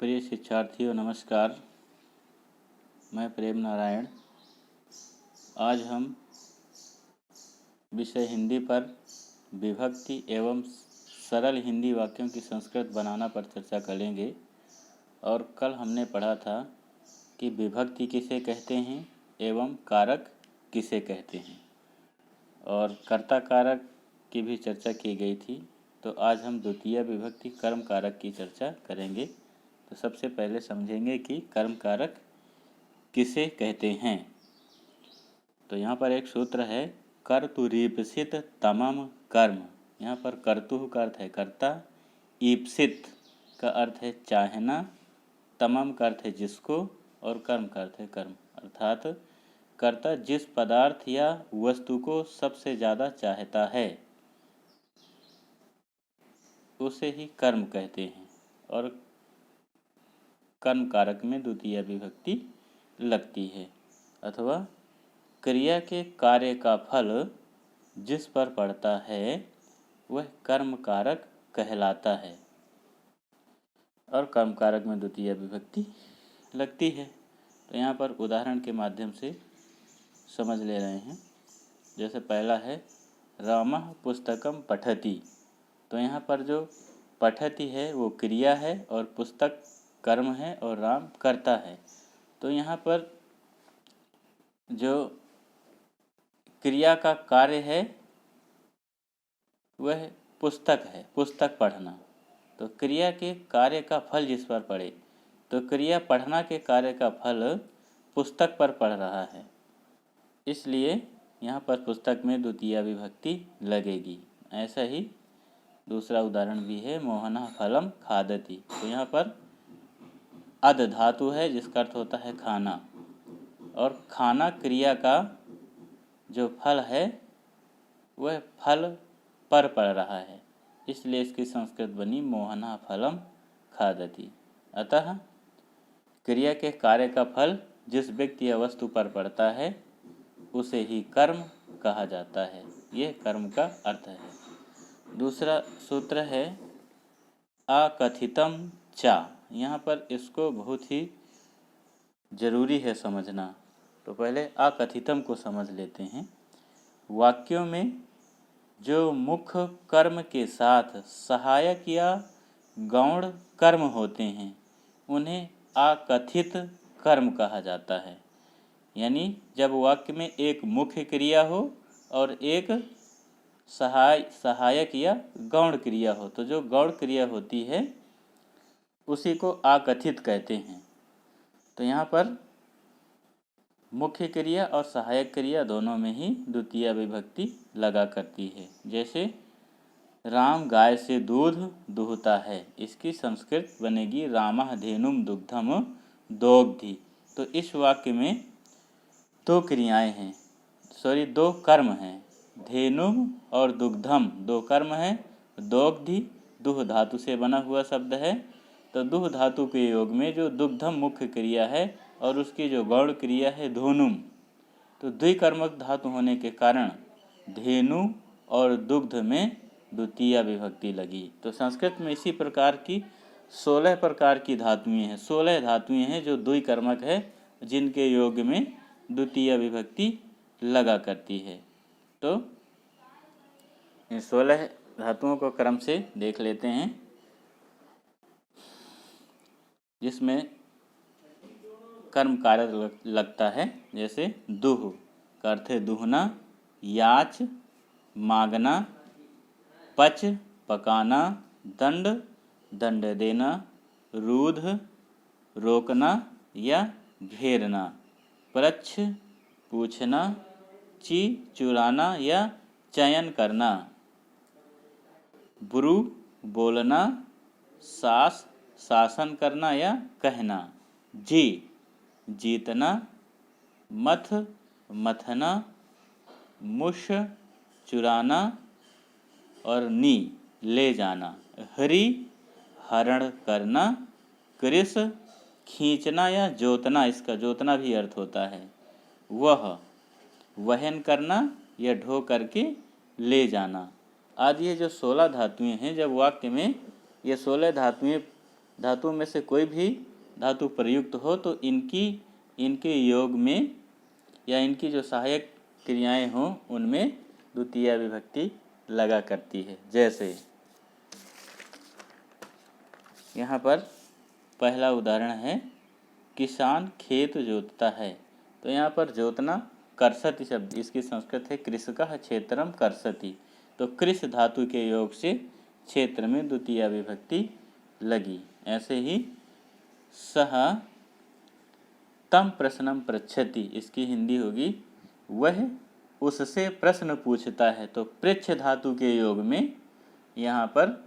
प्रिय शिक्षार्थियों नमस्कार। मैं प्रेम नारायण। आज हम विषय हिंदी पर विभक्ति एवं सरल हिंदी वाक्यों की संस्कृत बनाना पर चर्चा करेंगे। और कल हमने पढ़ा था कि विभक्ति किसे कहते हैं एवं कारक किसे कहते हैं, और कर्ता कारक की भी चर्चा की गई थी। तो आज हम द्वितीय विभक्ति कर्म कारक की चर्चा करेंगे। तो सबसे पहले समझेंगे कि कर्म कारक किसे कहते हैं। तो यहाँ पर एक सूत्र है, कर्तुरीप्सित तमम कर्म। यहाँ पर कर्तु का अर्थ है कर्ता, ईप्सित का अर्थ है चाहना, तमम का अर्थ है जिसको, और कर्म का अर्थ है कर्म। अर्थात कर्ता जिस पदार्थ या वस्तु को सबसे ज़्यादा चाहता है उसे ही कर्म कहते हैं, और कर्म कारक में द्वितीय विभक्ति लगती है। अथवा क्रिया के कार्य का फल जिस पर पड़ता है वह कर्म कारक कहलाता है, और कर्म कारक में द्वितीय विभक्ति लगती है। तो यहाँ पर उदाहरण के माध्यम से समझ ले रहे हैं। जैसे पहला है, रामः पुस्तकम पठति। तो यहाँ पर जो पठति है वो क्रिया है और पुस्तक कर्म है और राम कर्ता है। तो यहाँ पर जो क्रिया का कार्य है वह पुस्तक है, पुस्तक पढ़ना। तो क्रिया के कार्य का फल जिस पर पड़े, तो क्रिया पढ़ना के कार्य का फल पुस्तक पर पड़ रहा है, इसलिए यहाँ पर पुस्तक में द्वितीय विभक्ति लगेगी। ऐसा ही दूसरा उदाहरण भी है, मोहनः फलम खादति। तो यहाँ पर अद धातु है जिसका अर्थ होता है खाना, और खाना क्रिया का जो फल है वह फल पर पड़ रहा है, इसलिए इसकी संस्कृत बनी मोहनः फलम खादति। अतः क्रिया के कार्य का फल जिस व्यक्ति या वस्तु पर पड़ता है उसे ही कर्म कहा जाता है। यह कर्म का अर्थ है। दूसरा सूत्र है, अकथितम चा। यहाँ पर इसको बहुत ही जरूरी है समझना। तो पहले अकथितम को समझ लेते हैं। वाक्यों में जो मुख्य कर्म के साथ सहायक या गौण कर्म होते हैं उन्हें अकथित कर्म कहा जाता है। यानी जब वाक्य में एक मुख्य क्रिया हो और एक सहायक या गौण क्रिया हो, तो जो गौण क्रिया होती है उसी को अकथित कहते हैं। तो यहाँ पर मुख्य क्रिया और सहायक क्रिया दोनों में ही द्वितीय विभक्ति लगा करती है। जैसे राम गाय से दूध दूहता है, इसकी संस्कृत बनेगी रामः धेनुम दुग्धम दोग्धि। तो इस वाक्य में दो क्रियाएं हैं, दो कर्म हैं। धेनुम और दुग्धम दो कर्म हैं। दोग्धि दुह धातु से बना हुआ शब्द है। तो दुह धातु के योग में जो दुग्धम मुख्य क्रिया है और उसकी जो गौण क्रिया है धोनुम, तो द्विकर्मक धातु होने के कारण धेनु और दुग्ध में द्वितीय विभक्ति लगी। तो संस्कृत में इसी प्रकार की 16 प्रकार की धातुएं हैं। 16 धातुएं हैं जो द्विकर्मक है, जिनके योग में द्वितीय विभक्ति लगा करती है। तो इन 16 धातुओं को क्रम से देख लेते हैं, जिसमें कर्म कारक लगता है। जैसे दुह का अर्थ है दुहना, याच मांगना, पच पकाना, दंड दंड देना, रूध रोकना या घेरना, प्रच्छ पूछना, ची चुराना या चयन करना, ब्रू बोलना, सास शासन करना या कहना, जी जीतना, मथ मथना, मुश चुराना और नी ले जाना, हरि हरण करना, कृष खींचना या जोतना, इसका जोतना भी अर्थ होता है, वह वहन करना या ढो करके ले जाना आदि। ये जो 16 धातुएं हैं, जब वाक्य में ये 16 धातुएं धातुओं में से कोई भी धातु प्रयुक्त हो तो इनके योग में या इनकी जो सहायक क्रियाएं हों उनमें द्वितीया विभक्ति लगा करती है। जैसे यहाँ पर पहला उदाहरण है, किसान खेत जोतता है। तो यहाँ पर जोतना कर्षति शब्द, इसकी संस्कृत है कृषकः क्षेत्रम कर्षति। तो कृष धातु के योग से क्षेत्र में द्वितीया विभक्ति लगी। ऐसे ही सह तम प्रश्नम पृच्छति, इसकी हिंदी होगी वह उससे प्रश्न पूछता है। तो पृच्छ धातु के योग में यहाँ पर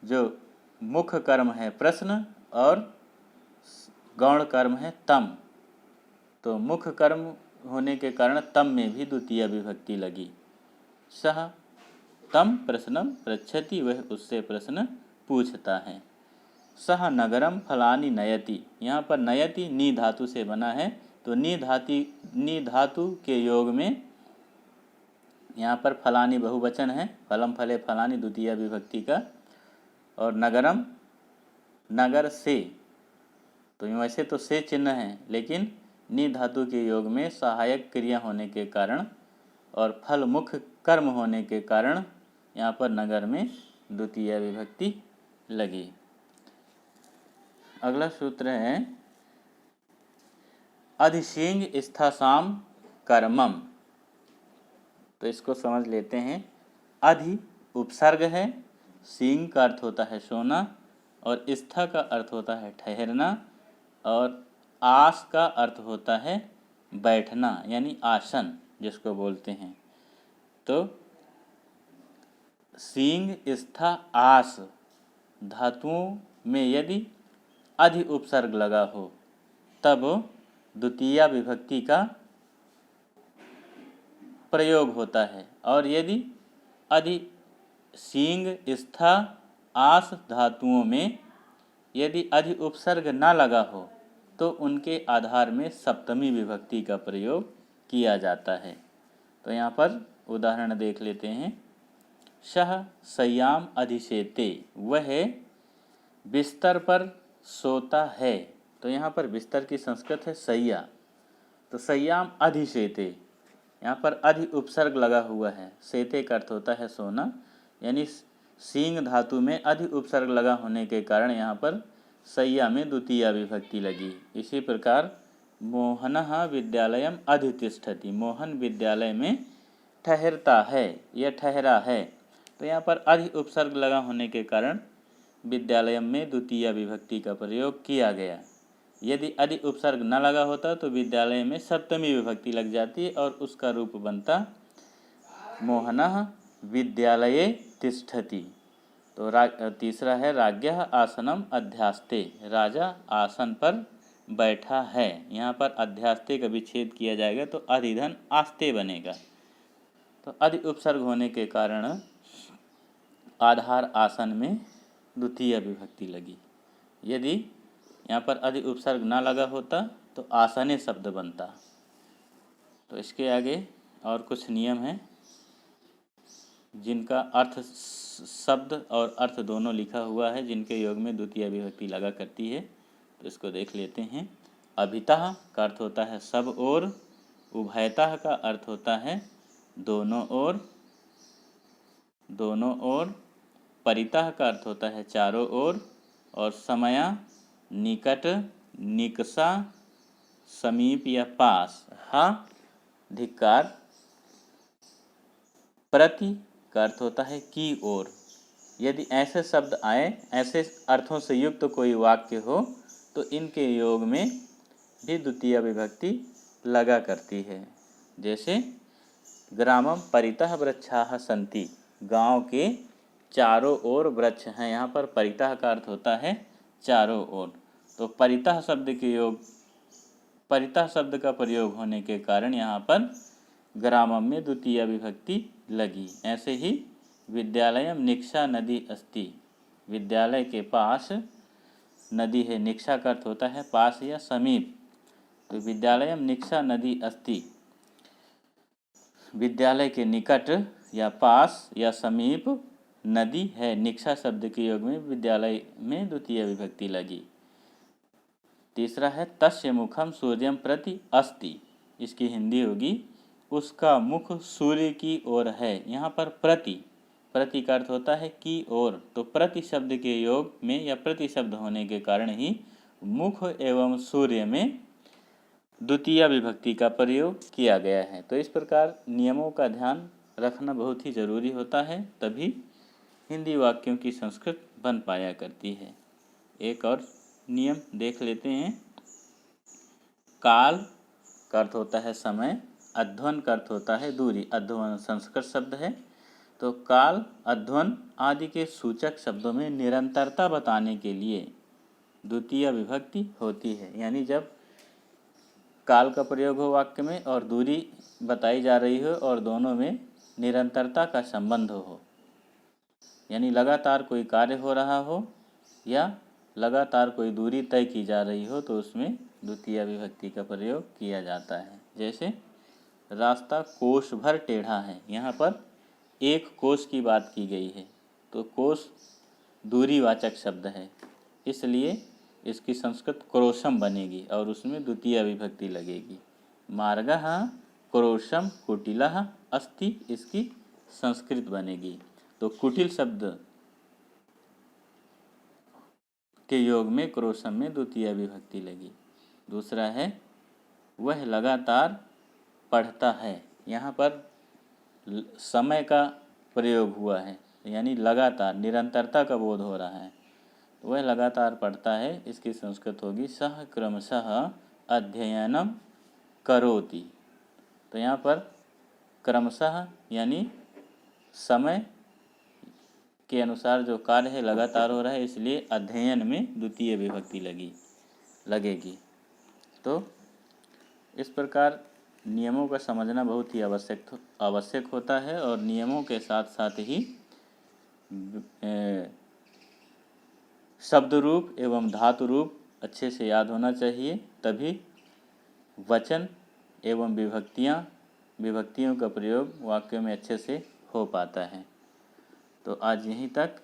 जो मुख्य कर्म है प्रश्न और गौण कर्म है तम। तो मुख्य कर्म होने के कारण तम में भी द्वितीया विभक्ति लगी। सह तम प्रश्नम पृच्छति, वह उससे प्रश्न पूछता है। सह नगरम फलानि नयति, यहाँ पर नयति नी धातु से बना है। तो नी धातु के योग में यहाँ पर फलानि बहुवचन है, फलम फले फलानि द्वितीया विभक्ति का। और नगरम नगर से, तो वैसे तो से चिन्ह है लेकिन नी धातु के योग में सहायक क्रिया होने के कारण और फल मुख्य कर्म होने के कारण यहाँ पर नगर में द्वितीया विभक्ति लगी। अगला सूत्र है अधिशींग स्थासाम कर्मम। तो इसको समझ लेते हैं। अधि उपसर्ग है, सींग का अर्थ होता है सोना, और स्था का अर्थ होता है ठहरना, और आस का अर्थ होता है बैठना यानी आसन जिसको बोलते हैं। तो सींग स्था आस धातुओं में यदि अधि उपसर्ग लगा हो तब द्वितीया विभक्ति का प्रयोग होता है, और यदि अधि सींग स्था आस धातुओं में यदि अधि उपसर्ग न लगा हो तो उनके आधार में सप्तमी विभक्ति का प्रयोग किया जाता है। तो यहाँ पर उदाहरण देख लेते हैं। सह सय्याम अधिशेते, वह बिस्तर पर सोता है। तो यहाँ पर बिस्तर की संस्कृत है सैया। तो सय्याम अधिशेते, यहाँ पर अधि उपसर्ग लगा हुआ है। सेते का अर्थ होता है सोना, यानी सींग धातु में अधि उपसर्ग लगा होने के कारण यहाँ पर सैया में द्वितीया विभक्ति लगी। इसी प्रकार मोहनः विद्यालयम अधितिष्ठति, मोहन विद्यालय में ठहरता है या ठहरा है। तो यहाँ पर अधि उपसर्ग लगा होने के कारण विद्यालयम में द्वितीया विभक्ति का प्रयोग किया गया। यदि अधि उपसर्ग न लगा होता तो विद्यालय में सप्तमी विभक्ति लग जाती और उसका रूप बनता मोहनः विद्यालये तिष्ठति। तो तीसरा है राज्ञः आसनम अध्यास्ते, राजा आसन पर बैठा है। यहाँ पर अध्यास्ते का विच्छेद किया जाएगा तो अधिधन आस्ते बनेगा। तो अधि उपसर्ग होने के कारण आधार आसन में द्वितीय विभक्ति लगी। यदि यहाँ पर अधि उपसर्ग ना लगा होता तो आसने शब्द बनता। तो इसके आगे और कुछ नियम हैं जिनका अर्थ शब्द और अर्थ दोनों लिखा हुआ है, जिनके योग में द्वितीय विभक्ति लगा करती है। तो इसको देख लेते हैं। अभितः का अर्थ होता है सब ओर, उभयतः का अर्थ होता है दोनों ओर, परितः का अर्थ होता है चारों ओर, और समया निकट, निकषा, समीप या पास। हा धिक्कार, प्रति का अर्थ होता है की ओर। यदि ऐसे शब्द आए, ऐसे अर्थों से युक्त कोई वाक्य हो तो इनके योग में भी द्वितीय विभक्ति लगा करती है। जैसे ग्रामम परितः वृक्षाः सन्ति, गांव के चारों ओर वृक्ष हैं। यहाँ पर परितः का अर्थ होता है चारों ओर। तो परितः शब्द का प्रयोग होने के कारण यहाँ पर ग्रामम में द्वितीय विभक्ति लगी। ऐसे ही विद्यालयम निक्षा नदी अस्ति, विद्यालय के पास नदी है। निक्षा का अर्थ होता है पास या समीप। तो विद्यालयम निक्षा नदी अस्ति, विद्यालय के निकट या पास या समीप नदी है। निक्षा शब्द के योग में विद्यालय में द्वितीय विभक्ति लगी। तीसरा है तस्य मुखम सूर्यम प्रति अस्ति। इसकी हिंदी होगी उसका मुख सूर्य की ओर है। यहाँ पर प्रति का अर्थ होता है की ओर, तो प्रति शब्द के योग में या प्रति शब्द होने के कारण ही मुख एवं सूर्य में द्वितीय विभक्ति का प्रयोग किया गया है। तो इस प्रकार नियमों का ध्यान रखना बहुत ही जरूरी होता है, तभी हिंदी वाक्यों की संस्कृत बन पाया करती है। एक और नियम देख लेते हैं। काल का अर्थ होता है समय, अध्वन का अर्थ होता है दूरी। अध्वन संस्कृत शब्द है, तो काल, अध्वन आदि के सूचक शब्दों में निरंतरता बताने के लिए द्वितीय विभक्ति होती है। यानी जब काल का प्रयोग हो वाक्य में और दूरी बताई जा रही हो और दोनों में निरंतरता का संबंध हो, यानी लगातार कोई कार्य हो रहा हो या लगातार कोई दूरी तय की जा रही हो, तो उसमें द्वितीय विभक्ति का प्रयोग किया जाता है। जैसे रास्ता कोस भर टेढ़ा है, यहाँ पर एक कोस की बात की गई है, तो कोस दूरीवाचक शब्द है, इसलिए इसकी संस्कृत क्रोशम बनेगी और उसमें द्वितीय विभक्ति लगेगी। मार्गः क्रोशम कुटिलः अस्ति, इसकी संस्कृत बनेगी। तो कुटिल शब्द के योग में क्रोशम में द्वितीय विभक्ति लगी। दूसरा है वह लगातार पढ़ता है। यहाँ पर समय का प्रयोग हुआ है, यानी लगातार निरंतरता का बोध हो रहा है। वह लगातार पढ़ता है, इसकी संस्कृत होगी सह क्रमशः अध्ययनम करोति। तो यहाँ पर क्रमशः यानी समय के अनुसार जो कार्य है लगातार हो रहा है, इसलिए अध्ययन में द्वितीय विभक्ति लगेगी। तो इस प्रकार नियमों का समझना बहुत ही आवश्यक होता है और नियमों के साथ साथ ही शब्द रूप एवं धातु रूप अच्छे से याद होना चाहिए, तभी वचन एवं विभक्तियों का प्रयोग वाक्यों में अच्छे से हो पाता है। तो आज यहीं तक,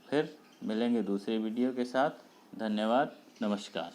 फिर मिलेंगे दूसरे वीडियो के साथ। धन्यवाद, नमस्कार।